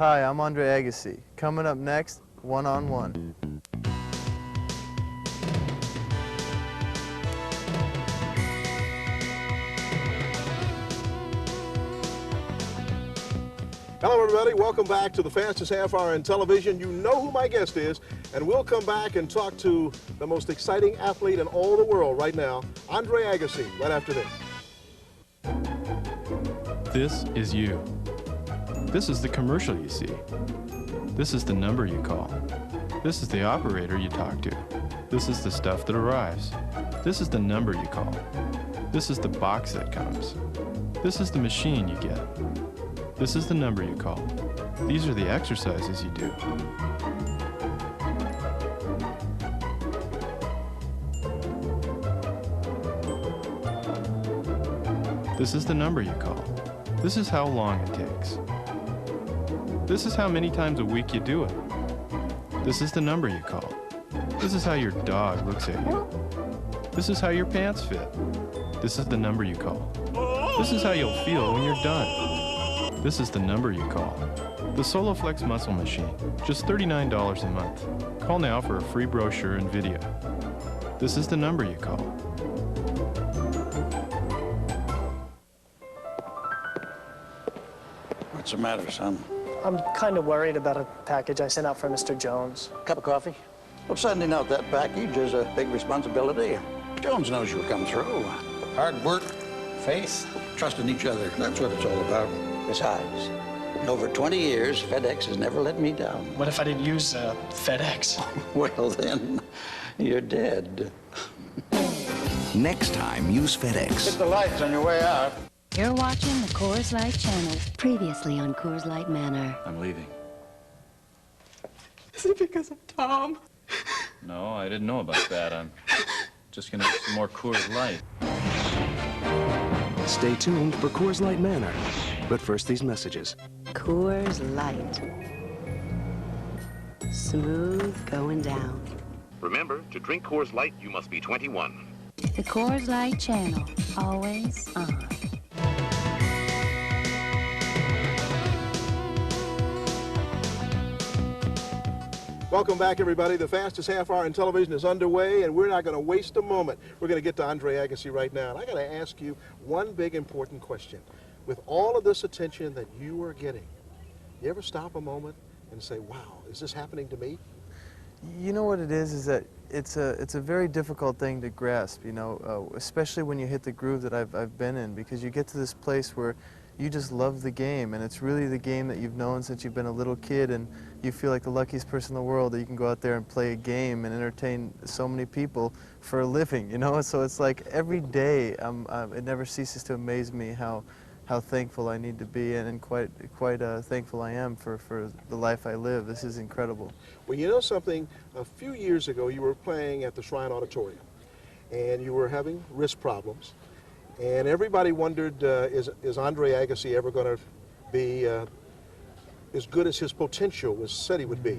Hi, I'm Andre Agassi. Coming up next, one-on-one. Hello, everybody. Welcome back to the fastest half hour in television. You know who my guest is, and we'll come back and talk to the most exciting athlete in all the world right now, Andre Agassi, right after this. This is you. This is the commercial you see. This is the number you call. This is the operator you talk to. This is the stuff that arrives. This is the number you call. This is the box that comes. This is the machine you get. This is the number you call. These are the exercises you do. This is the number you call. This is how long it takes. This is how many times a week you do it. This is the number you call. This is how your dog looks at you. This is how your pants fit. This is the number you call. This is how you'll feel when you're done. This is the number you call. The SoloFlex Muscle Machine, just $39 a month. Call now for a free brochure and video. This is the number you call. What's the matter, son? I'm kind of worried about a package I sent out for Mr. Jones. Cup of coffee? Well, sending out that package is a big responsibility. Jones knows you'll come through. Hard work, faith, trust in each other. That's what it's all about. Besides, in over 20 years, FedEx has never let me down. What if I didn't use FedEx? Well, then, you're dead. Next time, use FedEx. Hit the lights on your way out. You're watching the Coors Light channel. Previously on Coors Light Manor. I'm leaving. Is it because of Tom? No, I didn't know about that. I'm just gonna get some more Coors Light. Stay tuned for Coors Light Manor. But first, these messages. Coors Light. Smooth going down. Remember, to drink Coors Light, you must be 21. The Coors Light channel. Always on. Welcome back, everybody. The fastest half hour in television is underway, and we're not going to waste a moment. We're going to get to Andre Agassi right now. And I got to ask you one big important question. With all of this attention that you are getting, you ever stop a moment and say, wow, is this happening to me? You know what it is that it's a very difficult thing to grasp, you know, especially when you hit the groove that I've been in, because you get to this place where you just love the game, and it's really the game that you've known since you've been a little kid, and you feel like the luckiest person in the world that you can go out there and play a game and entertain so many people for a living, you know? So it's like every day it never ceases to amaze me how thankful I need to be, and quite thankful I am for the life I live. This is incredible. Well, you know something? A few years ago, you were playing at the Shrine Auditorium, and you were having wrist problems. And everybody wondered, is Andre Agassi ever going to be as good as his potential was said he would be?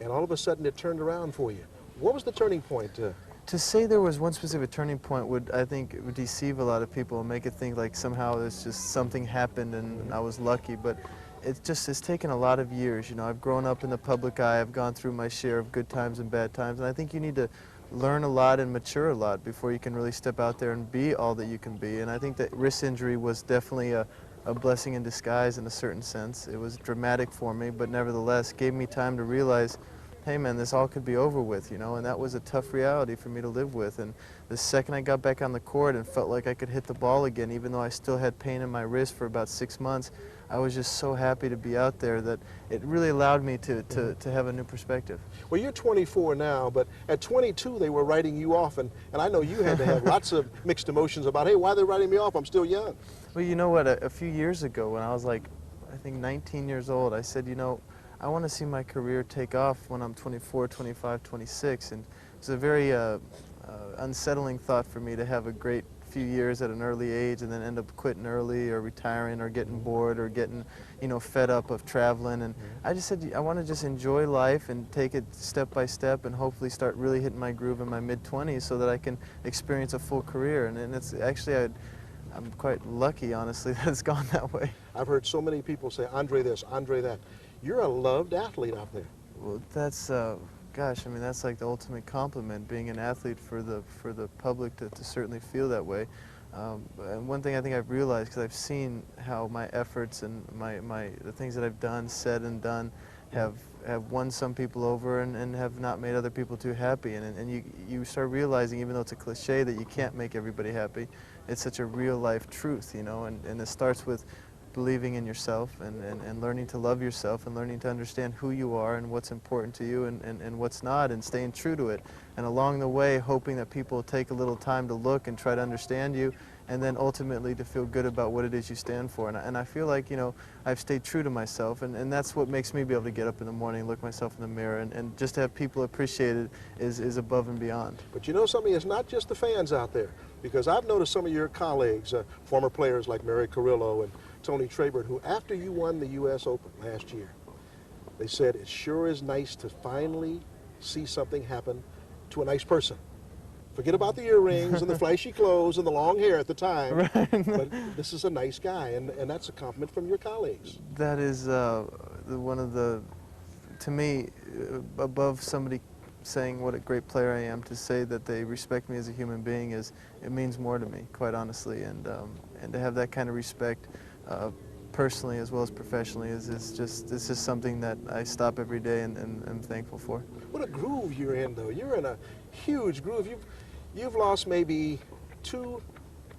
And all of a sudden, it turned around for you. What was the turning point? To say there was one specific turning point would, I think, would deceive a lot of people and make it think like somehow there's just something happened and I was lucky. But it's taken a lot of years. You know, I've grown up in the public eye. I've gone through my share of good times and bad times, and I think you need to learn a lot and mature a lot before you can really step out there and be all that you can be. And I think that wrist injury was definitely a blessing in disguise in a certain sense. It was dramatic for me, but nevertheless gave me time to realize, hey man, this all could be over with, you know, and that was a tough reality for me to live with. And the second I got back on the court and felt like I could hit the ball again, even though I still had pain in my wrist for about 6 months, I was just so happy to be out there that it really allowed me to have a new perspective. Well, you're 24 now, but at 22 they were writing you off, and I know you had to have lots of mixed emotions about, hey, why are they writing me off? I'm still young. Well, you know what, a few years ago when I was like, I think 19 years old, I said, you know, I want to see my career take off when I'm 24, 25, 26, and it's a very unsettling thought for me to have a great few years at an early age and then end up quitting early or retiring or getting bored or getting, you know, fed up of traveling. And I just said I want to just enjoy life and take it step by step and hopefully start really hitting my groove in my mid-20s so that I can experience a full career. And it's actually, I'm quite lucky, honestly, that it's gone that way. I've heard so many people say, Andre this, Andre that. You're a loved athlete out there. Well, that's, gosh, I mean, that's like the ultimate compliment, being an athlete for the public to certainly feel that way. And one thing I think I've realized, because I've seen how my efforts and the things that I've done, said and done, have won some people over and have not made other people too happy. And you start realizing, even though it's a cliche, that you can't make everybody happy. It's such a real life truth, you know, and it starts with believing in yourself and learning to love yourself and learning to understand who you are and what's important to you and what's not, and staying true to it. And along the way, hoping that people take a little time to look and try to understand you, and then ultimately to feel good about what it is you stand for. And I feel like, you know, I've stayed true to myself, and that's what makes me be able to get up in the morning, look myself in the mirror, and just to have people appreciate it is above and beyond. But you know something, it's not just the fans out there, because I've noticed some of your colleagues, former players like Mary Carrillo and Tony Trabert, who after you won the U.S. Open last year, they said it sure is nice to finally see something happen to a nice person. Forget about the earrings and the flashy clothes and the long hair at the time, Right. but this is a nice guy, and that's a compliment from your colleagues. That is one of the, to me, above somebody saying what a great player I am, to say that they respect me as a human being, it means more to me, quite honestly, and to have that kind of respect personally as well as professionally is just something that I stop every day and am thankful for. What a groove you're in, though. You're in a huge groove. You've lost maybe 2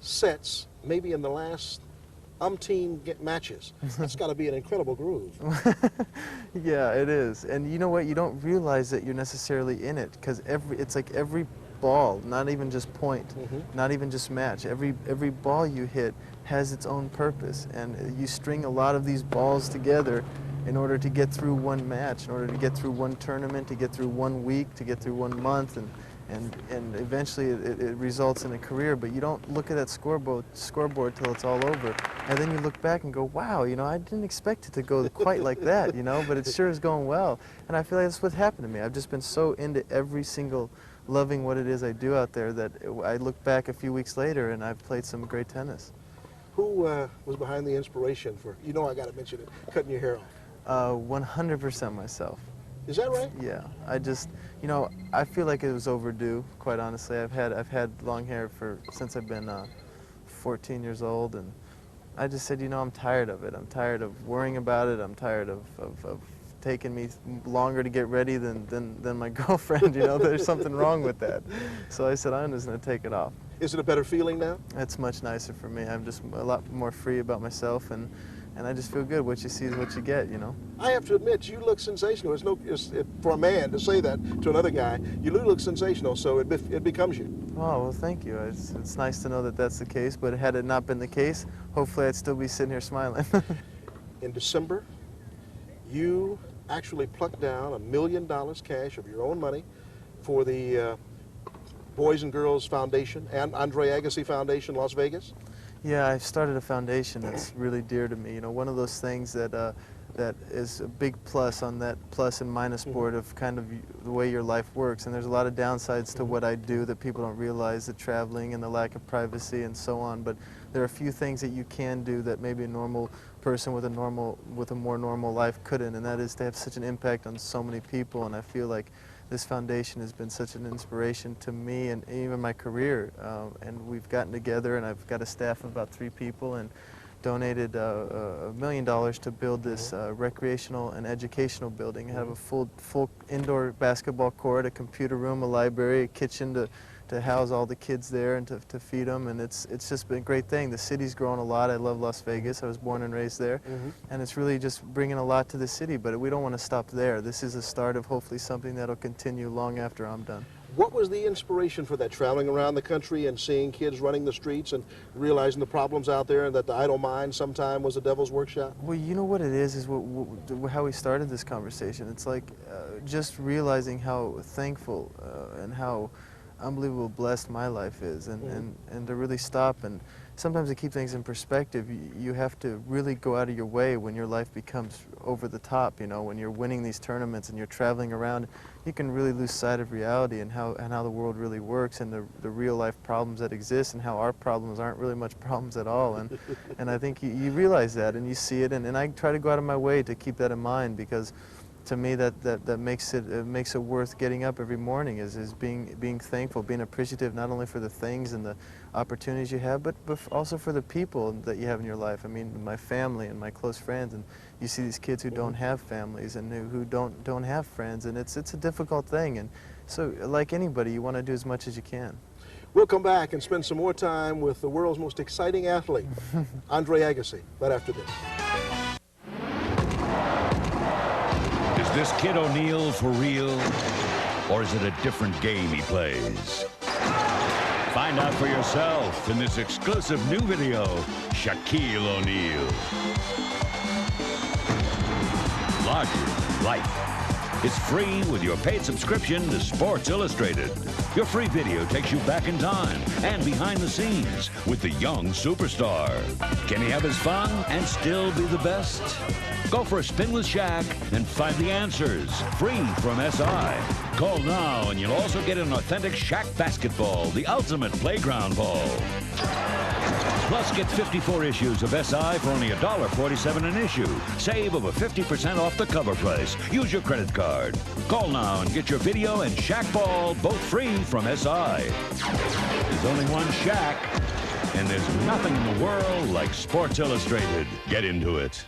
sets, maybe in the last umpteen matches. That's got to be an incredible groove. Yeah, it is. And you know what? You don't realize that you're necessarily in it, because it's like every ball, not even just point, not even just match, every ball you hit has its own purpose, and you string a lot of these balls together in order to get through one match, in order to get through one tournament, to get through 1 week, to get through 1 month, and eventually it results in a career. But you don't look at that scoreboard till it's all over, and then you look back and go, wow, you know, I didn't expect it to go quite like that, you know, but it sure is going well. And I feel like that's what happened to me. I've just been so into every single, loving what it is I do out there, that I look back a few weeks later and I've played some great tennis. Who was behind the inspiration for, you know I got to mention it, cutting your hair off? 100% myself. Is that right? Yeah, I just, you know, I feel like it was overdue, quite honestly. I've had long hair since I've been 14 years old, and I just said, you know, I'm tired of it. I'm tired of worrying about it. I'm tired of taking me longer to get ready than my girlfriend, you know. There's something wrong with that. So I said, I'm just going to take it off. Is it a better feeling now? It's much nicer for me. I'm just a lot more free about myself, and I just feel good. What you see is what you get, you know. I have to admit, you look sensational. For a man to say that to another guy, you look sensational, so it becomes you. Oh, well, thank you. It's nice to know that that's the case, but had it not been the case, hopefully I'd still be sitting here smiling. In December, you actually plucked down $1 million cash of your own money for the Boys and Girls Foundation and Andre Agassi Foundation, Las Vegas. Yeah, I started a foundation that's really dear to me. You know, one of those things that is a big plus on that plus and minus board of kind of the way your life works. And there's a lot of downsides to what I do that people don't realize, the traveling and the lack of privacy and so on. But there are a few things that you can do that maybe a normal person with a more normal life couldn't, and that is to have such an impact on so many people. And I feel like this foundation has been such an inspiration to me and even my career. And we've gotten together, and I've got a staff of about 3 people, and donated $1 million to build this recreational and educational building. I have a full indoor basketball court, a computer room, a library, a kitchen to house all the kids there and to feed them, and it's just been a great thing. The city's grown a lot. I love Las Vegas. I was born and raised there, and it's really just bringing a lot to the city, but we don't want to stop there. This is the start of hopefully something that'll continue long after I'm done. What was the inspiration for that, traveling around the country and seeing kids running the streets and realizing the problems out there, and that the idle mind sometime was the devil's workshop? Well, you know what it is how we started this conversation. It's like just realizing how thankful and how unbelievable blessed my life is, and to really stop and sometimes to keep things in perspective, you have to really go out of your way when your life becomes over the top, you know, when you're winning these tournaments and you're traveling around, you can really lose sight of reality and how the world really works and the real life problems that exist and how our problems aren't really much problems at all. And I think you realize that and you see it, and I try to go out of my way to keep that in mind, because to me that makes it worth getting up every morning, is being thankful, being appreciative not only for the things and the opportunities you have, but also for the people that you have in your life. I mean, my family and my close friends, and you see these kids who don't have families and who don't have friends, and it's a difficult thing. And so, like anybody, you want to do as much as you can. We'll come back and spend some more time with the world's most exciting athlete, Andre Agassi, right after this. Is this Kid O'Neal for real? Or is it a different game he plays? Find out for yourself in this exclusive new video, Shaquille O'Neal. Larger life. It's free with your paid subscription to Sports Illustrated. Your free video takes you back in time and behind the scenes with the young superstar. Can he have his fun and still be the best? Go for a spin with Shaq and find the answers. Free from SI. Call now and you'll also get an authentic Shaq basketball, the ultimate playground ball. Plus, get 54 issues of SI for only $1.47 an issue. Save over 50% off the cover price. Use your credit card. Call now and get your video and Shaq ball both free from SI. There's only one Shaq, and there's nothing in the world like Sports Illustrated. Get into it.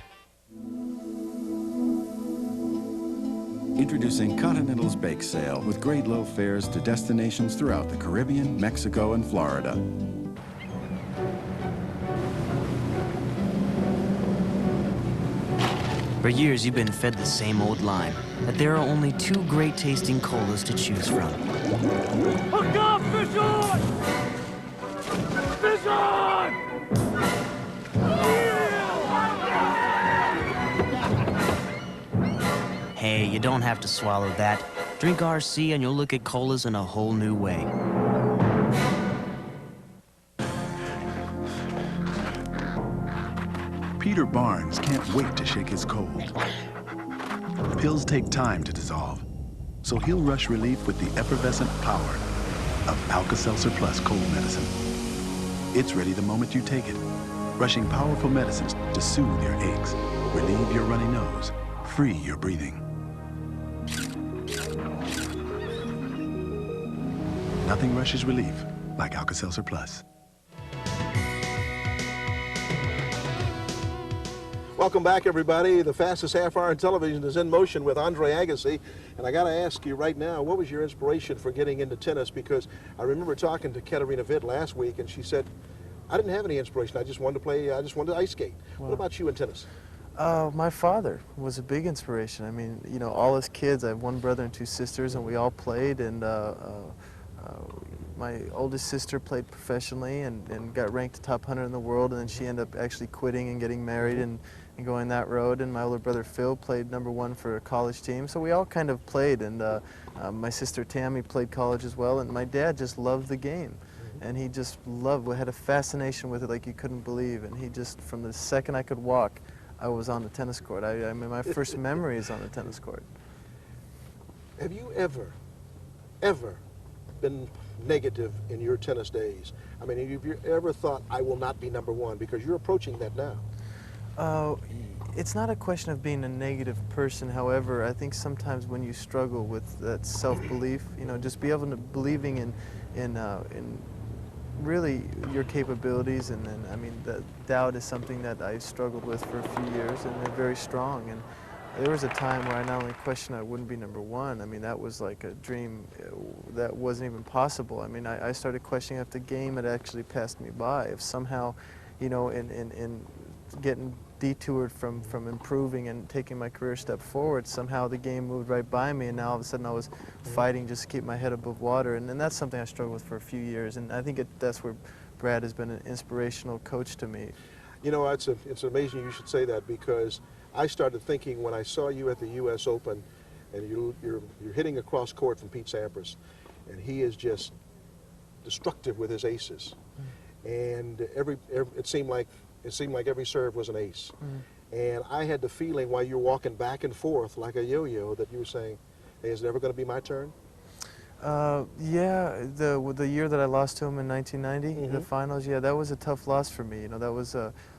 Introducing Continental's Bake Sale with great low fares to destinations throughout the Caribbean, Mexico, and Florida. For years, you've been fed the same old line, that there are only two great tasting colas to choose from. Hook up! Fish on! Fish on! Hey, you don't have to swallow that. Drink RC and you'll look at colas in a whole new way. Peter Barnes can't wait to shake his cold. Pills take time to dissolve, so he'll rush relief with the effervescent power of Alka-Seltzer Plus cold medicine. It's ready the moment you take it, rushing powerful medicines to soothe your aches, relieve your runny nose, free your breathing. Nothing rushes relief like Alka-Seltzer Plus. Welcome back, everybody. The fastest half hour in television is in motion with Andre Agassi. And I got to ask you right now, what was your inspiration for getting into tennis? Because I remember talking to Katarina Witt last week, and she said, I didn't have any inspiration. I just wanted to play, I just wanted to ice skate. What about you in tennis? My father was a big inspiration. I mean, you know, all his kids, I have one brother and two sisters, and we all played, and my oldest sister played professionally and got ranked top 100 in the world, and then she ended up actually quitting and getting married and going that road. And my older brother Phil played #1 for a college team. So we all kind of played, and my sister Tammy played college as well, and my dad just loved the game. And he just had a fascination with it like you couldn't believe. And he just, from the second I could walk, I was on the tennis court. I mean, my first memory is on the tennis court. Have you ever been negative in your tennis days? I mean, have you ever thought, I will not be #1? Because you're approaching that now. It's not a question of being a negative person. However, I think sometimes when you struggle with that self-belief, you know, just be able to believing in really your capabilities, and I mean, the doubt is something that I struggled with for a few years, and they're very strong. And there was a time where I not only questioned I wouldn't be #1, I mean, that was like a dream that wasn't even possible. I mean, I started questioning if the game had actually passed me by, if somehow, you know, in getting detoured from improving and taking my career step forward, somehow the game moved right by me, and now all of a sudden I was fighting just to keep my head above water, and that's something I struggled with for a few years, and I think that's where Brad has been an inspirational coach to me. You know, it's amazing you should say that, because I started thinking when I saw you at the U.S. Open, and you're hitting across court from Pete Sampras, and he is just destructive with his aces. and it seemed like every serve was an ace. And I had the feeling while you were walking back and forth like a yo-yo that you were saying, hey, is it ever going to be my turn? Yeah, the year that I lost to him in 1990, the finals, yeah, that was a tough loss for me. You know, that was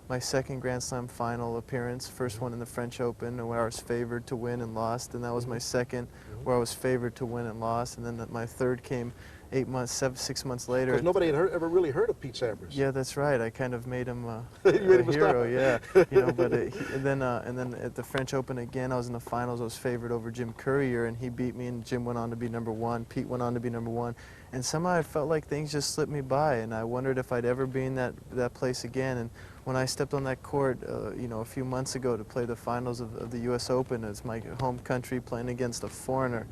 my second Grand Slam final appearance, first one in the French Open where I was favored to win and lost, and that was my second where I was favored to win and lost, and then my third came 6 months later. Because nobody had ever really heard of Pete Sampras. Yeah, that's right. I kind of made him a him hero. Yeah, you know. But and then at the French Open again, I was in the finals. I was favored over Jim Courier, and he beat me. And Jim went on to be #1. Pete went on to be #1. And somehow I felt like things just slipped me by, and I wondered if I'd ever be in that place again. And when I stepped on that court, you know, a few months ago to play the finals of the U.S. Open, it's my home country playing against a foreigner,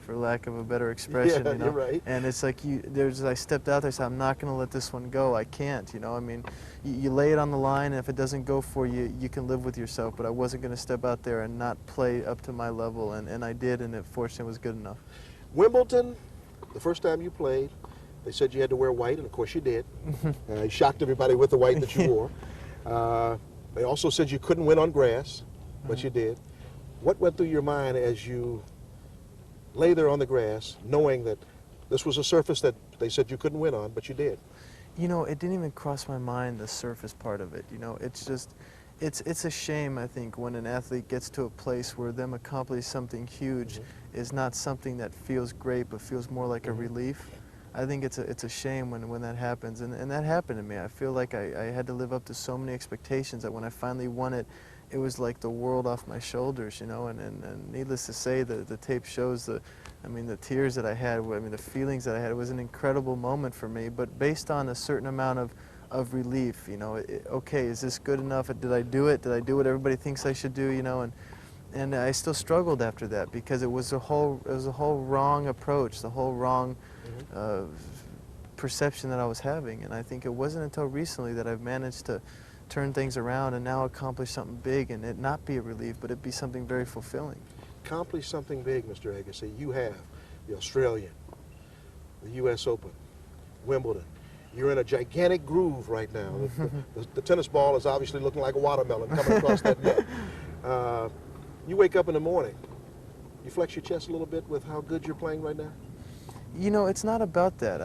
for lack of a better expression. Yeah, you know? you're right. And it's like I stepped out there and said, I'm not going to let this one go. I can't, you know. I mean, you lay it on the line, and if it doesn't go for you, you can live with yourself. But I wasn't going to step out there and not play up to my level, and I did, and it fortunately was good enough. Wimbledon, the first time you played, they said you had to wear white, and of course you did. You shocked everybody with the white that you wore. They also said you couldn't win on grass, but you did. What went through your mind as you lay there on the grass, knowing that this was a surface that they said you couldn't win on, but you did? You know, it didn't even cross my mind, the surface part of it. You know, it's just, it's a shame, I think, when an athlete gets to a place where them accomplish something huge is not something that feels great, but feels more like a relief. I think it's a shame when that happens, and that happened to me. I feel like I had to live up to so many expectations that when I finally won it, it was like the world off my shoulders, you know, and needless to say, the tape shows the tears that I had, the feelings that I had. It was an incredible moment for me, but based on a certain amount of relief, you know, okay, is this good enough? Did I do it? Did I do what everybody thinks I should do, you know? And I still struggled after that because it was a whole wrong approach, the whole wrong perception that I was having. And I think it wasn't until recently that I've managed to turn things around and now accomplish something big, and it not be a relief, but it be something very fulfilling. Accomplish something big, Mr. Agassi. You have the Australian, the U.S. Open, Wimbledon. You're in a gigantic groove right now. The tennis ball is obviously looking like a watermelon coming across that net. You wake up in the morning, you flex your chest a little bit with how good you're playing right now? You know, it's not about that.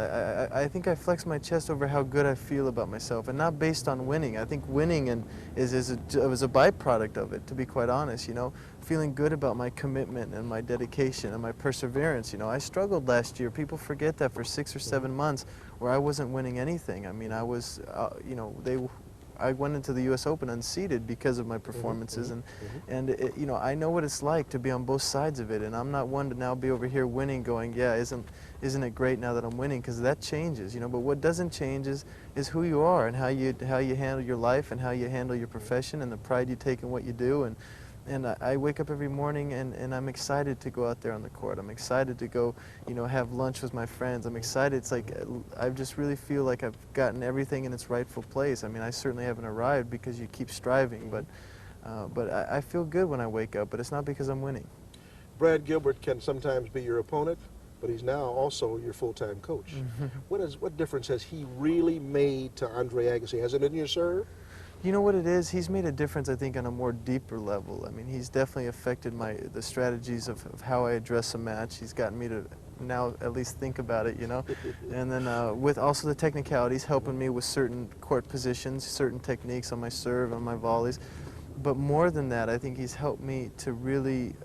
I think I flex my chest over how good I feel about myself, and not based on winning. I think winning is a byproduct of it, to be quite honest, you know. Feeling good about my commitment and my dedication and my perseverance. You know, I struggled last year. People forget that for 6 or 7 months where I wasn't winning anything. I mean, I was, you know, I went into the U.S. Open unseeded because of my performances, and you know, I know what it's like to be on both sides of it, and I'm not one to now be over here winning going, yeah, isn't it great now that I'm winning, because that changes, you know. But what doesn't change is who you are and how you handle your life and how you handle your profession and the pride you take in what you do. And I wake up every morning and I'm excited to go out there on the court. I'm excited to go, you know, have lunch with my friends. I'm excited. It's like I just really feel like I've gotten everything in its rightful place. I mean, I certainly haven't arrived because you keep striving, but I feel good when I wake up, but it's not because I'm winning. Brad Gilbert can sometimes be your opponent, but he's now also your full-time coach. What difference has he really made to Andre Agassi? Has it been your serve? You know what it is? He's made a difference, I think, on a more deeper level. I mean, he's definitely affected the strategies of how I address a match. He's gotten me to now at least think about it, you know. And then with also the technicalities, helping me with certain court positions, certain techniques on my serve, on my volleys. But more than that, I think he's helped me to really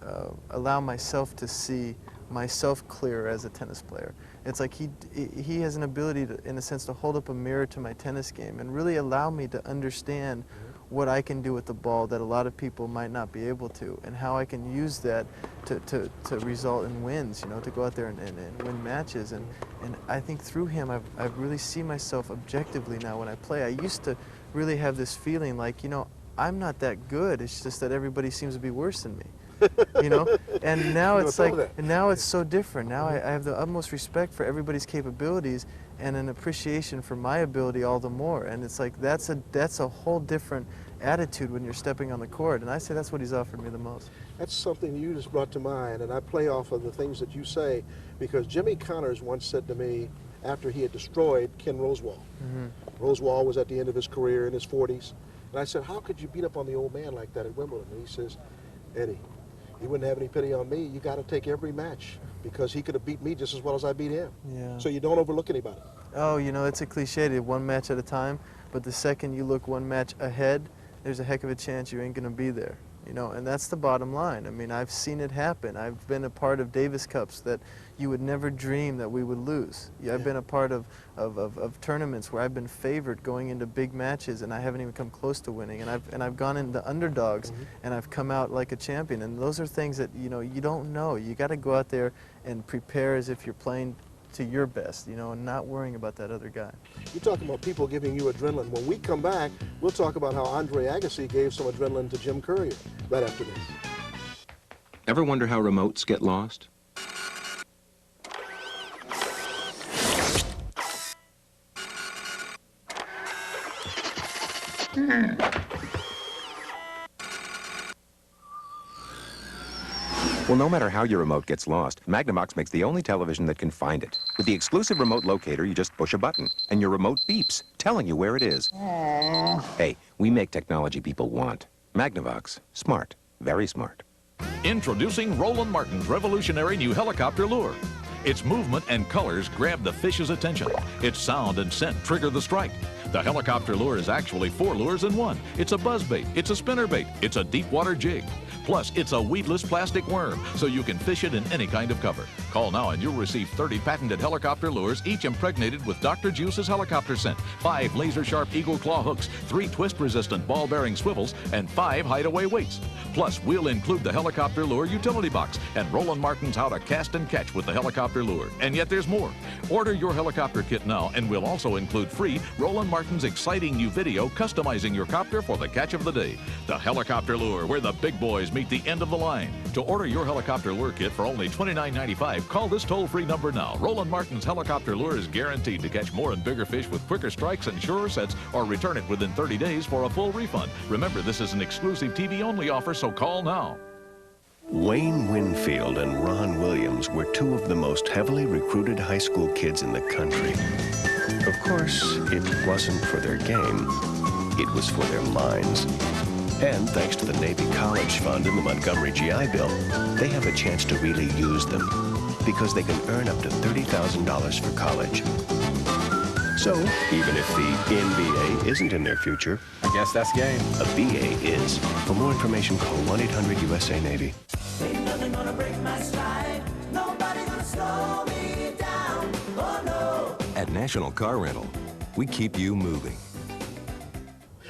allow myself to see myself clearer as a tennis player. It's like he has an ability to, in a sense, to hold up a mirror to my tennis game and really allow me to understand what I can do with the ball that a lot of people might not be able to, and how I can use that to result in wins, you know, to go out there and win matches. And I think through him, I've really seen myself objectively now when I play. I used to really have this feeling like, you know, I'm not that good. It's just that everybody seems to be worse than me. You know, and now it's like, and now it's so different. Now I have the utmost respect for everybody's capabilities and an appreciation for my ability all the more. And it's like that's a whole different attitude when you're stepping on the court. And I say that's what he's offered me the most. That's something you just brought to mind, and I play off of the things that you say, because Jimmy Connors once said to me, after he had destroyed Ken Rosewall. Rosewall was at the end of his career in his 40s. And I said, how could you beat up on the old man like that at Wimbledon? And he says, Eddie, you wouldn't have any pity on me. You got to take every match because he could have beat me just as well as I beat him. Yeah. So you don't overlook anybody. Oh, you know, it's a cliche to one match at a time, but the second you look one match ahead, there's a heck of a chance you ain't going to be there. You know, and that's the bottom line. I mean, I've seen it happen. I've been a part of Davis Cups that you would never dream that we would lose. I've been a part of tournaments where I've been favored going into big matches and I haven't even come close to winning. And I've gone into underdogs and I've come out like a champion. And those are things that, you know, you don't know. You got to go out there and prepare as if you're playing to your best, you know, and not worrying about that other guy. You're talking about people giving you adrenaline. When we come back, we'll talk about how Andre Agassi gave some adrenaline to Jim Courier right after this. Ever wonder how remotes get lost? Well, no matter how your remote gets lost, Magnavox makes the only television that can find it. With the exclusive remote locator, you just push a button, and your remote beeps, telling you where it is. Hey, we make technology people want. Magnavox. Smart. Very smart. Introducing Roland Martin's revolutionary new helicopter lure. Its movement and colors grab the fish's attention. Its sound and scent trigger the strike. The helicopter lure is actually 4 lures in one. It's a buzzbait, it's a spinnerbait, it's a deep water jig. Plus, it's a weedless plastic worm, so you can fish it in any kind of cover. Call now and you'll receive 30 patented helicopter lures, each impregnated with Dr. Juice's helicopter scent, 5 laser-sharp eagle claw hooks, 3 twist-resistant ball-bearing swivels, and 5 hideaway weights. Plus, we'll include the helicopter lure utility box and Roland Martin's how to cast and catch with the helicopter lure. And yet there's more. Order your helicopter kit now, and we'll also include free Roland Martin's exciting new video customizing your copter for the catch of the day. The helicopter lure, where the big boys meet the end of the line. To order your helicopter lure kit for only $29.95, call this toll-free number now. Roland Martin's helicopter lure is guaranteed to catch more and bigger fish with quicker strikes and surer sets, or return it within 30 days for a full refund. Remember, this is an exclusive TV-only offer, so call now. Wayne Winfield and Ron Williams were 2 of the most heavily recruited high school kids in the country. Of course, it wasn't for their game, it was for their minds. And thanks to the Navy College Fund and the Montgomery GI Bill, they have a chance to really use them because they can earn up to $30,000 for college. So, even if the NBA isn't in their future, I guess that's game. A BA is. For more information, call 1-800-USA-NAVY. Ain't nothing gonna break my stride. Nobody gonna slow me down. Oh no. At National Car Rental, we keep you moving.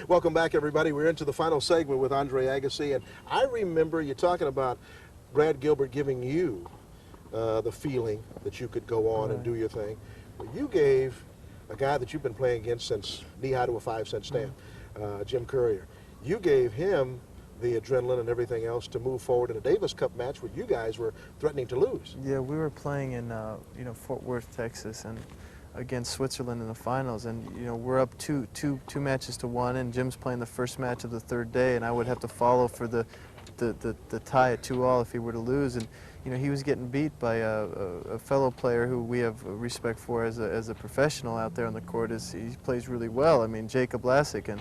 Welcome back, everybody. We're into the final segment with Andre Agassi, and I remember you talking about Brad Gilbert giving you the feeling that you could go on and do your thing. Well, you gave a guy that you've been playing against since knee-high to a 5-cent stand, Jim Courier. You gave him the adrenaline and everything else to move forward in a Davis Cup match where you guys were threatening to lose. Yeah, we were playing in Fort Worth, Texas, and against Switzerland in the finals, and we're up two matches to 1, and Jim's playing the first match of the 3rd day, and I would have to follow for the tie at 2-all if he were to lose, and he was getting beat by a fellow player who we have respect for as a professional out there on the court. He plays really well. I mean, Jacob Lassick, and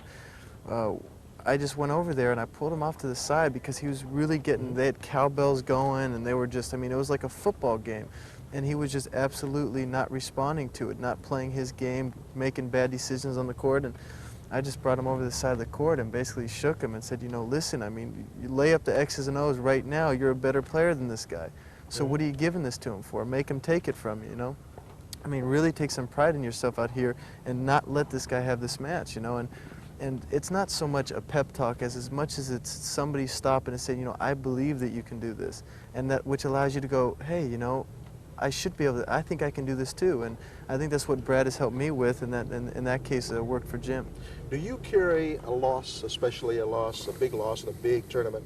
I just went over there and I pulled him off to the side because he was really they had cowbells going, and they were just, I mean, it was like a football game. And he was just absolutely not responding to it, not playing his game, making bad decisions on the court. And I just brought him over to the side of the court and basically shook him and said, listen, I mean, you lay up the X's and O's right now, you're a better player than this guy. So what are you giving this to him for? Make him take it from you, I mean, really take some pride in yourself out here and not let this guy have this match, And it's not so much a pep talk as much as it's somebody stopping and saying, I believe that you can do this. And that which allows you to go, hey, I should be able to, I think I can do this too. And I think that's what Brad has helped me with, and that in that case it worked for Jim. Do you carry a loss, especially a big loss in a big tournament,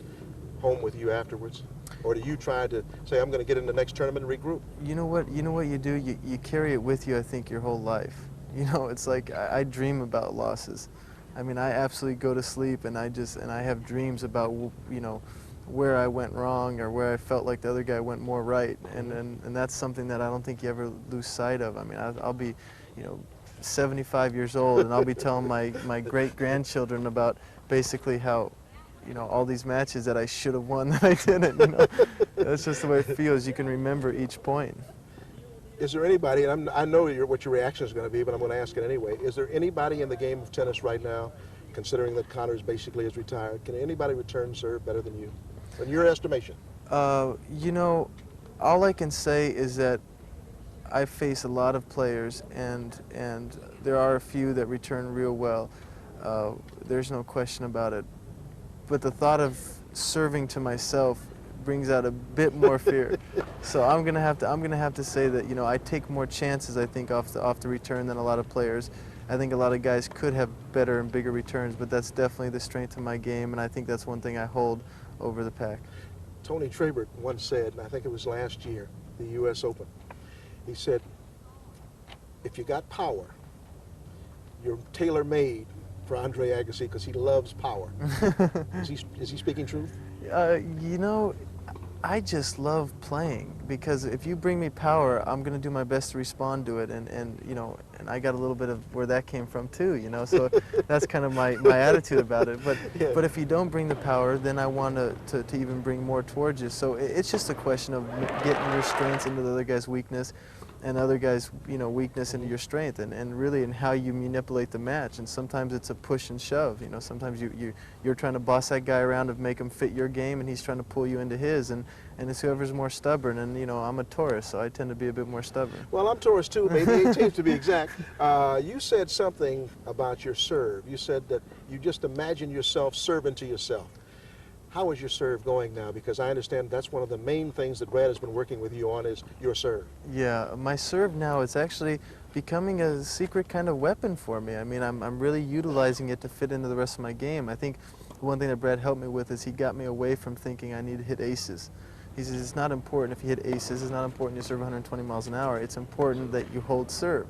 home with you afterwards? Or do you try to say, I'm going to get in the next tournament and regroup? You know what you do? You carry it with you, I think, your whole life. It's like I dream about losses. I mean, I absolutely go to sleep and I have dreams about, where I went wrong or where I felt like the other guy went more right, and that's something that I don't think you ever lose sight of. I mean, I'll be, 75 years old, and I'll be telling my great-grandchildren about basically how, all these matches that I should have won that I didn't. That's just the way it feels. You can remember each point. Is there anybody, and I know what your reaction is going to be, but I'm going to ask it anyway. Is there anybody in the game of tennis right now, considering that Connors basically is retired, can anybody return serve better than you, in your estimation? All I can say is that I face a lot of players, and there are a few that return real well. There's no question about it. But the thought of serving to myself brings out a bit more fear. So I'm gonna have to say that I take more chances, I think, off the return than a lot of players. I think a lot of guys could have better and bigger returns, but that's definitely the strength of my game, and I think that's one thing I hold over the pack. Tony Trabert once said, and I think it was last year, the U.S. Open, he said, if you got power, you're tailor-made for Andre Agassi because he loves power. Is he speaking truth? I just love playing, because if you bring me power, I'm going to do my best to respond to it, and I got a little bit of where that came from too, so that's kind of my attitude about it. But if you don't bring the power, then I want to even bring more towards you. So it's just a question of getting your strengths into the other guy's weakness, and other guys' weakness into your strength, and really in how you manipulate the match. And sometimes it's a push and shove. Sometimes you're trying to boss that guy around to make him fit your game, and he's trying to pull you into his. And it's whoever's more stubborn. And I'm a Taurus, so I tend to be a bit more stubborn. Well, I'm Taurus too, maybe 18th to be exact. You said something about your serve. You said that you just imagine yourself serving to yourself. How is your serve going now? Because I understand that's one of the main things that Brad has been working with you on is your serve. Yeah, my serve now is actually becoming a secret kind of weapon for me. I mean, I'm really utilizing it to fit into the rest of my game. I think one thing that Brad helped me with is he got me away from thinking I need to hit aces. He says it's not important if you hit aces, it's not important you serve 120 miles an hour, it's important that you hold serve.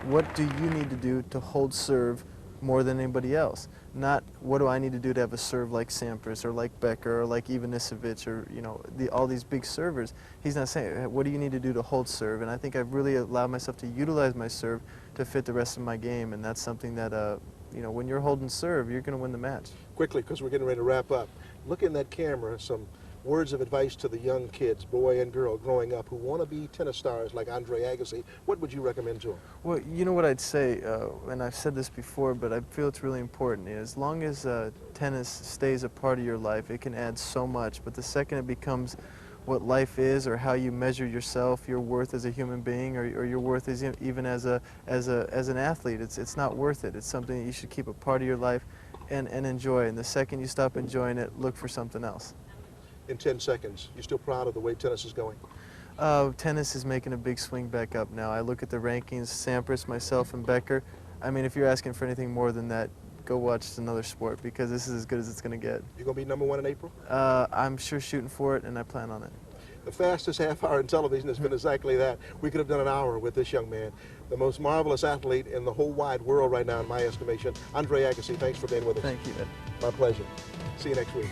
What do you need to do to hold serve more than anybody else? Not what do I need to do to have a serve like Sampras or like Becker or like Ivanisevic or all these big servers. He's not saying what do you need to do to hold serve, and I think I've really allowed myself to utilize my serve to fit the rest of my game, and that's something that when you're holding serve, you're going to win the match. Quickly, because we're getting ready to wrap up, look in that camera, some words of advice to the young kids, boy and girl, growing up who want to be tennis stars like Andre Agassi. What would you recommend to them? Well, you know what I'd say, and I've said this before, but I feel it's really important. As long as tennis stays a part of your life, it can add so much. But the second it becomes what life is, or how you measure yourself, your worth as a human being, or your worth as even as an athlete, it's not worth it. It's something that you should keep a part of your life and enjoy. And the second you stop enjoying it, look for something else. In 10 seconds, you still proud of the way tennis is going? Tennis is making a big swing back up now. I look at the rankings, Sampras, myself, and Becker. I mean, if you're asking for anything more than that, go watch another sport, because this is as good as it's going to get. You're going to be #1 in April? I'm sure shooting for it, and I plan on it. The fastest half hour in television has been exactly that. We could have done an hour with this young man, the most marvelous athlete in the whole wide world right now, in my estimation. Andre Agassi, thanks for being with us. Thank you, Ed. My pleasure. See you next week.